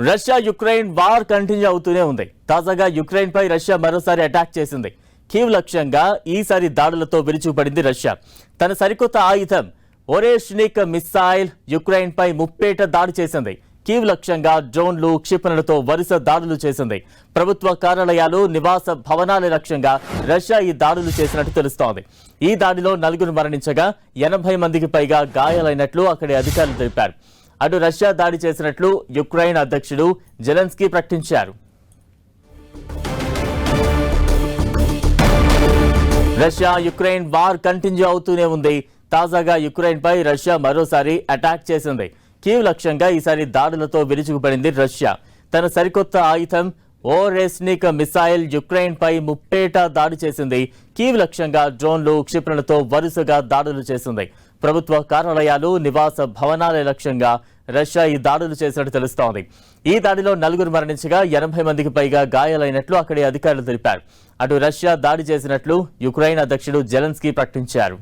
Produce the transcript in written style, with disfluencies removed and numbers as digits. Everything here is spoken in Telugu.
రష్యా యుక్రెయిన్ వార్ కంటిన్యూ అవుతూనే ఉంది. తాజాగా యుక్రెయిన్ పై రష్యా మరోసారి అటాక్ చేసింది. కీవ్ లక్ష్యంగా ఈసారి దాడులతో విరుచుకుపడింది రష్యా. తన సరికొత్త ఆయుధం ఒరేష్నిక్ మిస్సైల్ యుక్రెయిన్ పై ముప్పేట దాడి చేసింది. కీవ్ లక్ష్యంగా డ్రోన్లు, క్షిపణులతో వరుస దాడులు చేసింది. ప్రభుత్వ కార్యాలయాలు, నివాస భవనాల లక్ష్యంగా రష్యా ఈ దాడులు చేసినట్టు తెలుస్తోంది. ఈ దాడిలో 4 మరణించగా 80 మందికి పైగా గాయాలైనట్లు అక్కడి అధికారులు తెలిపారు. అటు రష్యా దాడి చేసినట్లు యుక్రెయిన్ అధ్యక్షుడు జెలెన్స్కీ ప్రకటించారు. రష్యా యుక్రెయిన్ వార్ కంటిన్యూ అవుతూనే ఉంది. తాజాగా యుక్రెయిన్ పై రష్యా మరోసారి అటాక్ చేసింది. కీవ్ లక్ష్యంగా ఈసారి దాడులతో విరుచుకుపడింది రష్యా. తన సరికొత్త ఆయుధం ఒరేష్నిక్ మిసైల్ యుక్రెయిన్ పై ముప్పేట దాడి చేసింది. కీవ్ లక్ష్యంగా డ్రోన్లు, క్షిపణులతో వరుసగా దాడులు చేసింది. ప్రభుత్వ కార్యాలయాలు, నివాస భవనాల లక్ష్యంగా రష్యా ఈ దాడులు చేసినట్టు తెలుస్తోంది. ఈ దాడిలో 4 మరణించగా 80 మందికి పైగా గాయాలైనట్లు అక్కడి అధికారులు తెలిపారు. అటు రష్యా దాడి చేసినట్లు యుక్రెయిన్ అధ్యక్షుడు జెలెన్స్కీ ప్రకటించారు.